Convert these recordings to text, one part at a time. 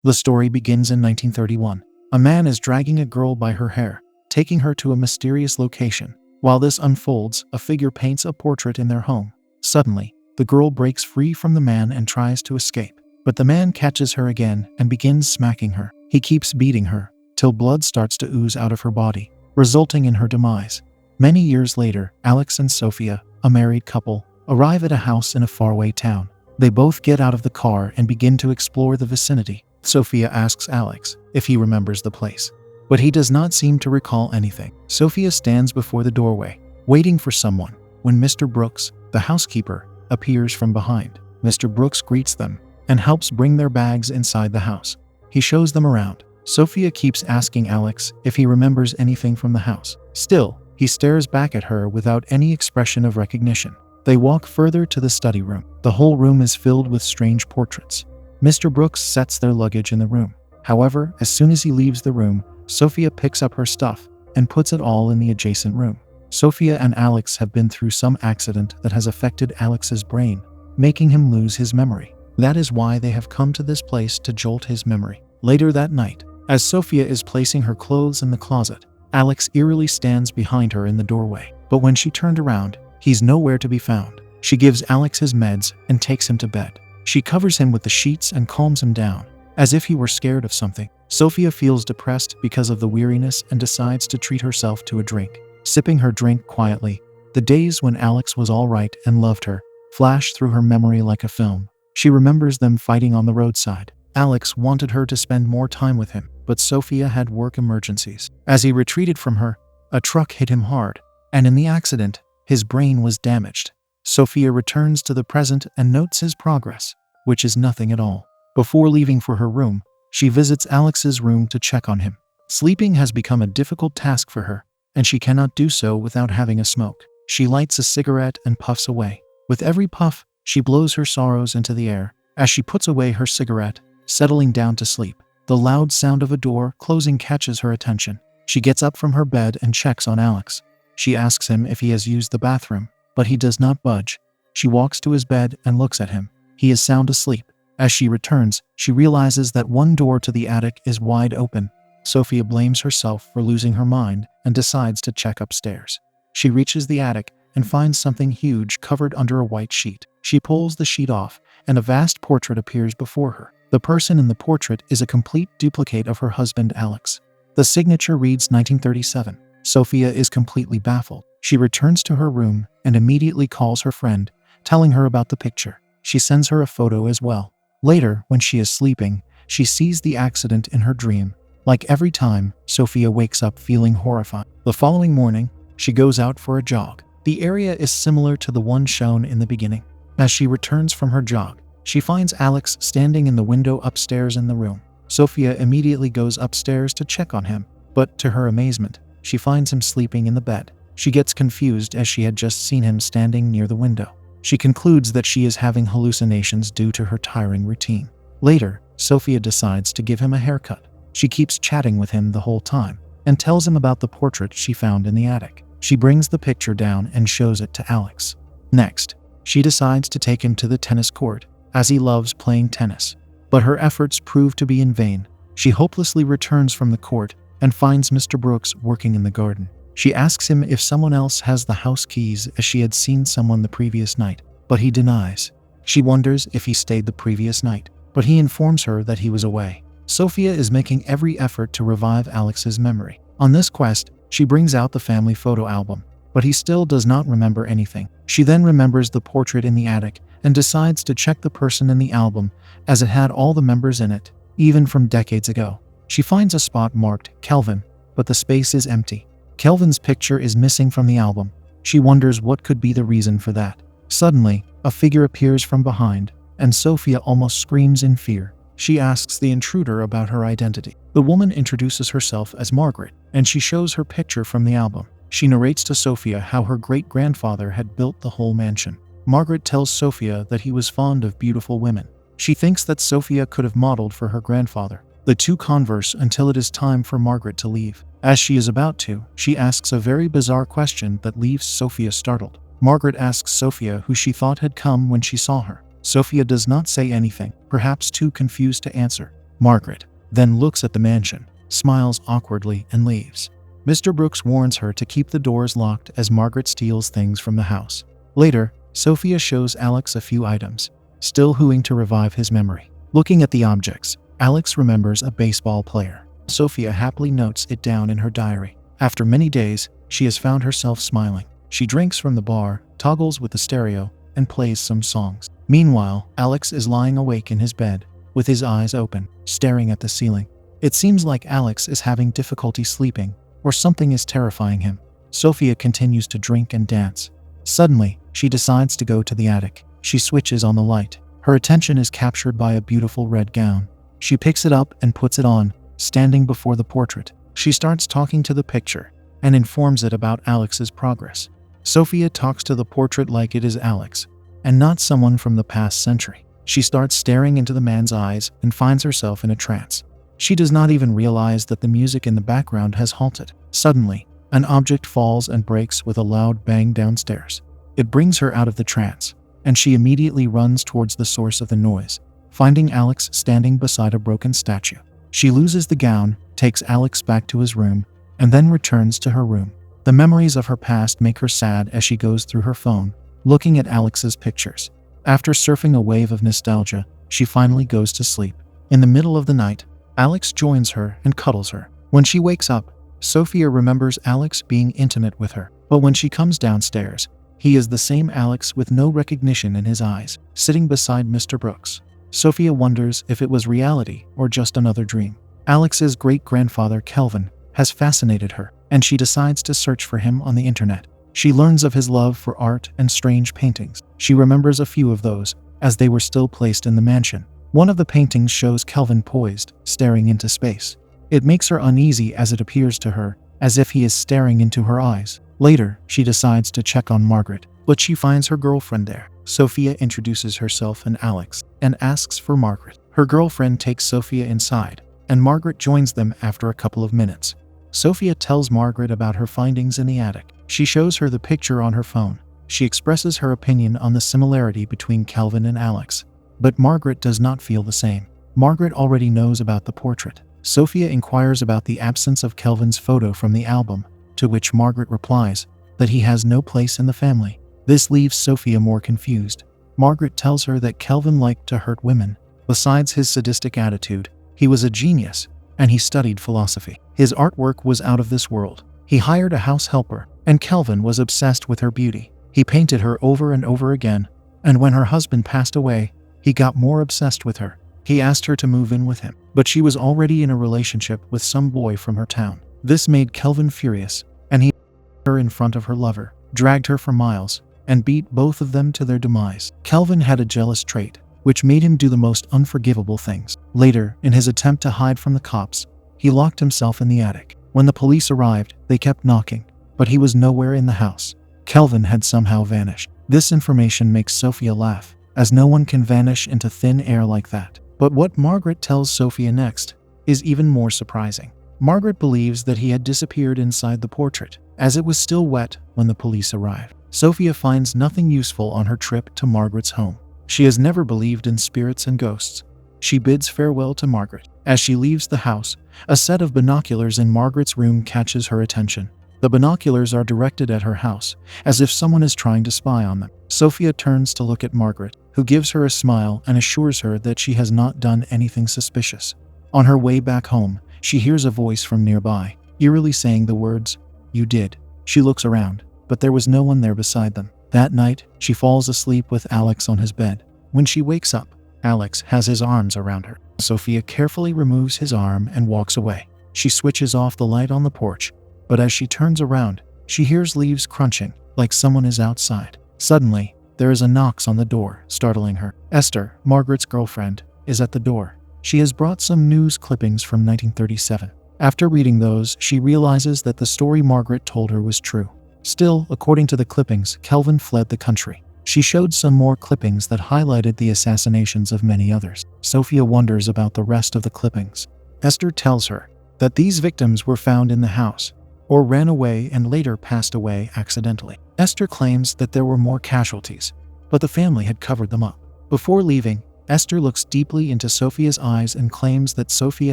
The story begins in 1931. A man is dragging a girl by her hair, taking her to a mysterious location. While this unfolds, a figure paints a portrait in their home. Suddenly, the girl breaks free from the man and tries to escape. But the man catches her again and begins smacking her. He keeps beating her, till blood starts to ooze out of her body, resulting in her demise. Many years later, Alex and Sophia, a married couple, arrive at a house in a faraway town. They both get out of the car and begin to explore the vicinity. Sophia asks Alex if he remembers the place, but he does not seem to recall anything. Sophia stands before the doorway, waiting for someone, when Mr. Brooks, the housekeeper, appears from behind. Mr. Brooks greets them and helps bring their bags inside the house. He shows them around. Sophia keeps asking Alex if he remembers anything from the house. Still, he stares back at her without any expression of recognition. They walk further to the study room. The whole room is filled with strange portraits. Mr. Brooks sets their luggage in the room. However, as soon as he leaves the room, Sophia picks up her stuff and puts it all in the adjacent room. Sophia and Alex have been through some accident that has affected Alex's brain, making him lose his memory. That is why they have come to this place to jolt his memory. Later that night, as Sophia is placing her clothes in the closet, Alex eerily stands behind her in the doorway. But when she turned around, he's nowhere to be found. She gives Alex his meds and takes him to bed. She covers him with the sheets and calms him down, as if he were scared of something. Sophia feels depressed because of the weariness and decides to treat herself to a drink. Sipping her drink quietly, the days when Alex was all right and loved her flash through her memory like a film. She remembers them fighting on the roadside. Alex wanted her to spend more time with him, but Sophia had work emergencies. As he retreated from her, a truck hit him hard, and in the accident, his brain was damaged. Sophia returns to the present and notes his progress, which is nothing at all. Before leaving for her room, she visits Alex's room to check on him. Sleeping has become a difficult task for her, and she cannot do so without having a smoke. She lights a cigarette and puffs away. With every puff, she blows her sorrows into the air. As she puts away her cigarette, settling down to sleep, the loud sound of a door closing catches her attention. She gets up from her bed and checks on Alex. She asks him if he has used the bathroom, but he does not budge. She walks to his bed and looks at him. He is sound asleep. As she returns, she realizes that one door to the attic is wide open. Sophia blames herself for losing her mind and decides to check upstairs. She reaches the attic and finds something huge covered under a white sheet. She pulls the sheet off, and a vast portrait appears before her. The person in the portrait is a complete duplicate of her husband, Alex. The signature reads 1937. Sophia is completely baffled. She returns to her room and immediately calls her friend, telling her about the picture. She sends her a photo as well. Later, when she is sleeping, she sees the accident in her dream. Like every time, Sophia wakes up feeling horrified. The following morning, she goes out for a jog. The area is similar to the one shown in the beginning. As she returns from her jog, she finds Alex standing in the window upstairs in the room. Sophia immediately goes upstairs to check on him, but to her amazement, she finds him sleeping in the bed. She gets confused as she had just seen him standing near the window. She concludes that she is having hallucinations due to her tiring routine. Later, Sophia decides to give him a haircut. She keeps chatting with him the whole time and tells him about the portrait she found in the attic. She brings the picture down and shows it to Alex. Next, she decides to take him to the tennis court, as he loves playing tennis. But her efforts prove to be in vain. She hopelessly returns from the court and finds Mr. Brooks working in the garden. She asks him if someone else has the house keys, as she had seen someone the previous night, but he denies. She wonders if he stayed the previous night, but he informs her that he was away. Sophia is making every effort to revive Alex's memory. On this quest, she brings out the family photo album, but he still does not remember anything. She then remembers the portrait in the attic and decides to check the person in the album, as it had all the members in it, even from decades ago. She finds a spot marked Kelvin, but the space is empty. Kelvin's picture is missing from the album. She wonders what could be the reason for that. Suddenly, a figure appears from behind, and Sophia almost screams in fear. She asks the intruder about her identity. The woman introduces herself as Margaret, and she shows her picture from the album. She narrates to Sophia how her great-grandfather had built the whole mansion. Margaret tells Sophia that he was fond of beautiful women. She thinks that Sophia could have modeled for her grandfather. The two converse until it is time for Margaret to leave. As she is about to, she asks a very bizarre question that leaves Sophia startled. Margaret asks Sophia who she thought had come when she saw her. Sophia does not say anything, perhaps too confused to answer. Margaret then looks at the mansion, smiles awkwardly, and leaves. Mr. Brooks warns her to keep the doors locked as Margaret steals things from the house. Later, Sophia shows Alex a few items, still hooing to revive his memory. Looking at the objects, Alex remembers a baseball player. Sophia happily notes it down in her diary. After many days, she has found herself smiling. She drinks from the bar, toggles with the stereo, and plays some songs. Meanwhile, Alex is lying awake in his bed, with his eyes open, staring at the ceiling. It seems like Alex is having difficulty sleeping, or something is terrifying him. Sophia continues to drink and dance. Suddenly, she decides to go to the attic. She switches on the light. Her attention is captured by a beautiful red gown. She picks it up and puts it on, standing before the portrait. She starts talking to the picture and informs it about Alex's progress. Sophia talks to the portrait like it is Alex, and not someone from the past century. She starts staring into the man's eyes and finds herself in a trance. She does not even realize that the music in the background has halted. Suddenly, an object falls and breaks with a loud bang downstairs. It brings her out of the trance, and she immediately runs towards the source of the noise, finding Alex standing beside a broken statue. She loses the gown, takes Alex back to his room, and then returns to her room. The memories of her past make her sad as she goes through her phone, looking at Alex's pictures. After surfing a wave of nostalgia, she finally goes to sleep. In the middle of the night, Alex joins her and cuddles her. When she wakes up, Sophia remembers Alex being intimate with her. But when she comes downstairs, he is the same Alex with no recognition in his eyes, sitting beside Mr. Brooks. Sophia wonders if it was reality or just another dream. Alex's great-grandfather Kelvin has fascinated her, and she decides to search for him on the internet. She learns of his love for art and strange paintings. She remembers a few of those, as they were still placed in the mansion. One of the paintings shows Kelvin poised, staring into space. It makes her uneasy as it appears to her as if he is staring into her eyes. Later, she decides to check on Margaret, but she finds her girlfriend there. Sophia introduces herself and Alex, and asks for Margaret. Her girlfriend takes Sophia inside, and Margaret joins them after a couple of minutes. Sophia tells Margaret about her findings in the attic. She shows her the picture on her phone. She expresses her opinion on the similarity between Kelvin and Alex, but Margaret does not feel the same. Margaret already knows about the portrait. Sophia inquires about the absence of Kelvin's photo from the album, to which Margaret replies that he has no place in the family. This leaves Sophia more confused. Margaret tells her that Kelvin liked to hurt women. Besides his sadistic attitude, he was a genius, and he studied philosophy. His artwork was out of this world. He hired a house helper, and Kelvin was obsessed with her beauty. He painted her over and over again, and when her husband passed away, he got more obsessed with her. He asked her to move in with him, but she was already in a relationship with some boy from her town. This made Kelvin furious, and he put her in front of her lover, dragged her for miles, and beat both of them to their demise. Kelvin had a jealous trait, which made him do the most unforgivable things. Later, in his attempt to hide from the cops, he locked himself in the attic. When the police arrived, they kept knocking, but he was nowhere in the house. Kelvin had somehow vanished. This information makes Sophia laugh, as no one can vanish into thin air like that. But what Margaret tells Sophia next is even more surprising. Margaret believes that he had disappeared inside the portrait, as it was still wet when the police arrived. Sophia finds nothing useful on her trip to Margaret's home. She has never believed in spirits and ghosts. She bids farewell to Margaret. As she leaves the house, a set of binoculars in Margaret's room catches her attention. The binoculars are directed at her house, as if someone is trying to spy on them. Sophia turns to look at Margaret, who gives her a smile and assures her that she has not done anything suspicious. On her way back home, she hears a voice from nearby, eerily saying the words, "You did." She looks around, but there was no one there beside them. That night, she falls asleep with Alex on his bed. When she wakes up, Alex has his arms around her. Sophia carefully removes his arm and walks away. She switches off the light on the porch, but as she turns around, she hears leaves crunching, like someone is outside. Suddenly, there is a knock on the door, startling her. Esther, Margaret's girlfriend, is at the door. She has brought some news clippings from 1937. After reading those, she realizes that the story Margaret told her was true. Still, according to the clippings, Kelvin fled the country. She showed some more clippings that highlighted the assassinations of many others. Sophia wonders about the rest of the clippings. Esther tells her that these victims were found in the house, or ran away and later passed away accidentally. Esther claims that there were more casualties, but the family had covered them up. Before leaving, Esther looks deeply into Sophia's eyes and claims that Sophia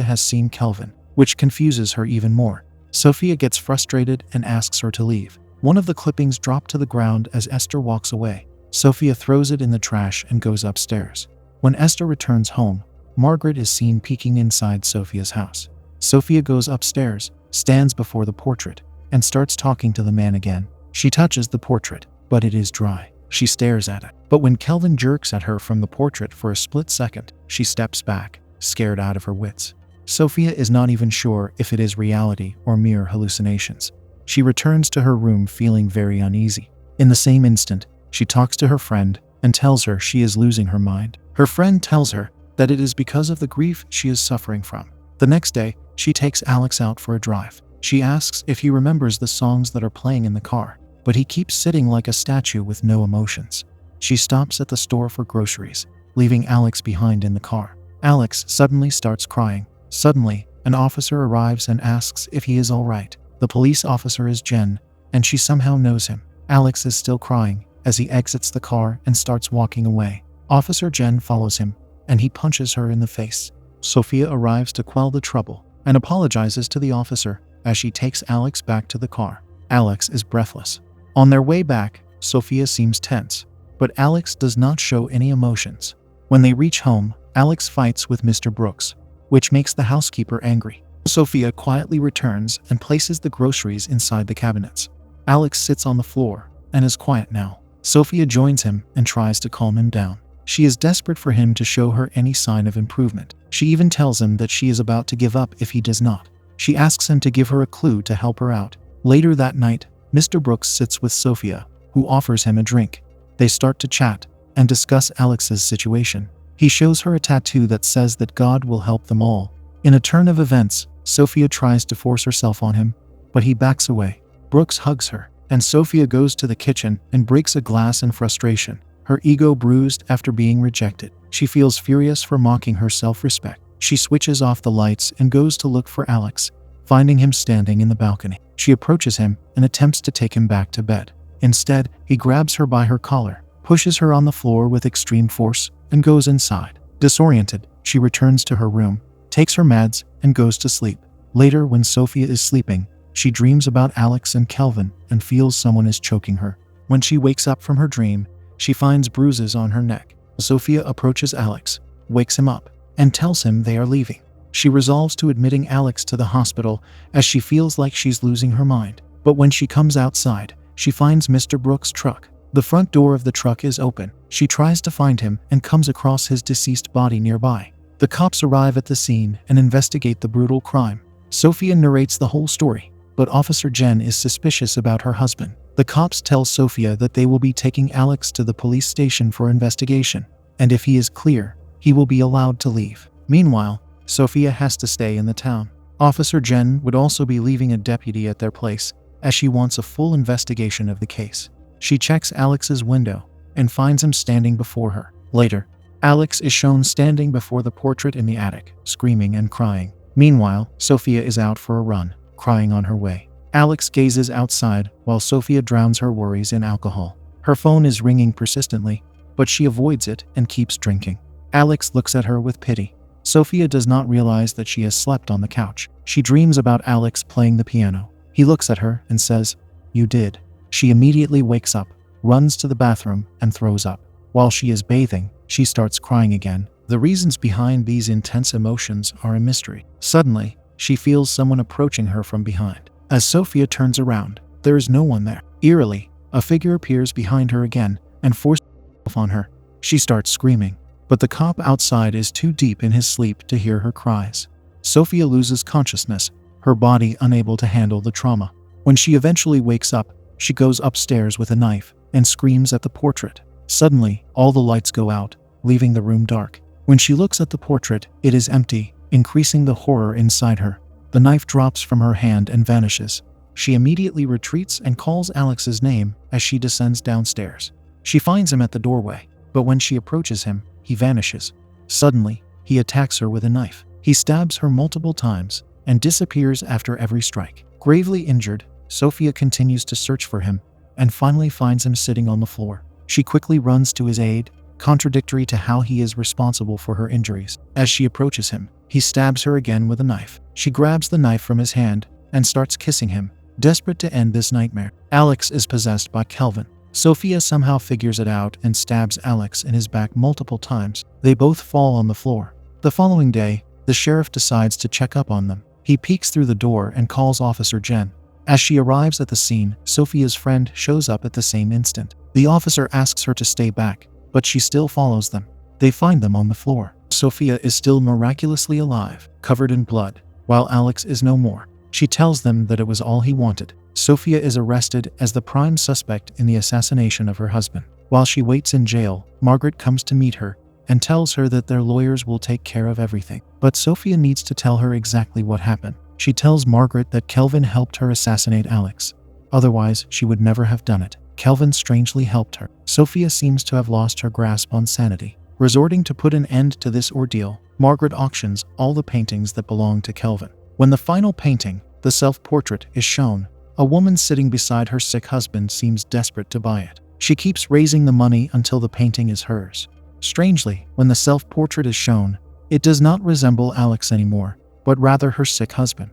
has seen Kelvin, which confuses her even more. Sophia gets frustrated and asks her to leave. One of the clippings drop to the ground as Esther walks away. Sophia throws it in the trash and goes upstairs. When Esther returns home, Margaret is seen peeking inside Sophia's house. Sophia goes upstairs, stands before the portrait, and starts talking to the man again. She touches the portrait, but it is dry. She stares at it. But when Kelvin jerks at her from the portrait for a split second, she steps back, scared out of her wits. Sophia is not even sure if it is reality or mere hallucinations. She returns to her room feeling very uneasy. In the same instant, she talks to her friend and tells her she is losing her mind. Her friend tells her that it is because of the grief she is suffering from. The next day, she takes Alex out for a drive. She asks if he remembers the songs that are playing in the car, but he keeps sitting like a statue with no emotions. She stops at the store for groceries, leaving Alex behind in the car. Alex suddenly starts crying. Suddenly, an officer arrives and asks if he is all right. The police officer is Jen, and she somehow knows him. Alex is still crying as he exits the car and starts walking away. Officer Jen follows him, and he punches her in the face. Sophia arrives to quell the trouble and apologizes to the officer as she takes Alex back to the car. Alex is breathless. On their way back, Sophia seems tense, but Alex does not show any emotions. When they reach home, Alex fights with Mr. Brooks, which makes the housekeeper angry. Sophia quietly returns and places the groceries inside the cabinets. Alex sits on the floor and is quiet now. Sophia joins him and tries to calm him down. She is desperate for him to show her any sign of improvement. She even tells him that she is about to give up if he does not. She asks him to give her a clue to help her out. Later that night, Mr. Brooks sits with Sophia, who offers him a drink. They start to chat and discuss Alex's situation. He shows her a tattoo that says that God will help them all. In a turn of events, Sophia tries to force herself on him, but he backs away. Brooks hugs her, and Sophia goes to the kitchen and breaks a glass in frustration. Her ego bruised after being rejected. She feels furious for mocking her self-respect. She switches off the lights and goes to look for Alex, finding him standing in the balcony. She approaches him and attempts to take him back to bed. Instead, he grabs her by her collar, pushes her on the floor with extreme force, and goes inside. Disoriented, she returns to her room, takes her meds, and goes to sleep. Later, when Sophia is sleeping, she dreams about Alex and Kelvin and feels someone is choking her. When she wakes up from her dream, she finds bruises on her neck. Sophia approaches Alex, wakes him up, and tells him they are leaving. She resolves to admitting Alex to the hospital as she feels like she's losing her mind. But when she comes outside, she finds Mr. Brooks' truck. The front door of the truck is open. She tries to find him and comes across his deceased body nearby. The cops arrive at the scene and investigate the brutal crime. Sophia narrates the whole story, but Officer Jen is suspicious about her husband. The cops tell Sophia that they will be taking Alex to the police station for investigation, and if he is clear, he will be allowed to leave. Meanwhile, Sophia has to stay in the town. Officer Jen would also be leaving a deputy at their place, as she wants a full investigation of the case. She checks Alex's window and finds him standing before her. Later, Alex is shown standing before the portrait in the attic, screaming and crying. Meanwhile, Sophia is out for a run, crying on her way. Alex gazes outside while Sophia drowns her worries in alcohol. Her phone is ringing persistently, but she avoids it and keeps drinking. Alex looks at her with pity. Sophia does not realize that she has slept on the couch. She dreams about Alex playing the piano. He looks at her and says, "You did." She immediately wakes up, runs to the bathroom, and throws up. While she is bathing, she starts crying again. The reasons behind these intense emotions are a mystery. Suddenly, she feels someone approaching her from behind. As Sophia turns around, there is no one there. Eerily, a figure appears behind her again and forces itself on her. She starts screaming, but the cop outside is too deep in his sleep to hear her cries. Sophia loses consciousness, her body unable to handle the trauma. When she eventually wakes up, she goes upstairs with a knife and screams at the portrait. Suddenly, all the lights go out, leaving the room dark. When she looks at the portrait, it is empty, increasing the horror inside her. The knife drops from her hand and vanishes. She immediately retreats and calls Alex's name as she descends downstairs. She finds him at the doorway, but when she approaches him, he vanishes. Suddenly, he attacks her with a knife. He stabs her multiple times and disappears after every strike. Gravely injured, Sophia continues to search for him and finally finds him sitting on the floor. She quickly runs to his aid contradictory to how he is responsible for her injuries. As she approaches him, he stabs her again with a knife. She grabs the knife from his hand and starts kissing him, desperate to end this nightmare. Alex is possessed by Kelvin. Sophia somehow figures it out and stabs Alex in his back multiple times. They both fall on the floor. The following day, the sheriff decides to check up on them. He peeks through the door and calls Officer Jen. As she arrives at the scene, Sophia's friend shows up at the same instant. The officer asks her to stay back, but she still follows them. They find them on the floor. Sophia is still miraculously alive, covered in blood, while Alex is no more. She tells them that it was all he wanted. Sophia is arrested as the prime suspect in the assassination of her husband. While she waits in jail, Margaret comes to meet her and tells her that their lawyers will take care of everything. But Sophia needs to tell her exactly what happened. She tells Margaret that Kelvin helped her assassinate Alex. Otherwise, she would never have done it. Kelvin strangely helped her. Sophia seems to have lost her grasp on sanity. Resorting to put an end to this ordeal, Margaret auctions all the paintings that belong to Kelvin. When the final painting, the self-portrait, is shown, a woman sitting beside her sick husband seems desperate to buy it. She keeps raising the money until the painting is hers. Strangely, when the self-portrait is shown, it does not resemble Alex anymore, but rather her sick husband.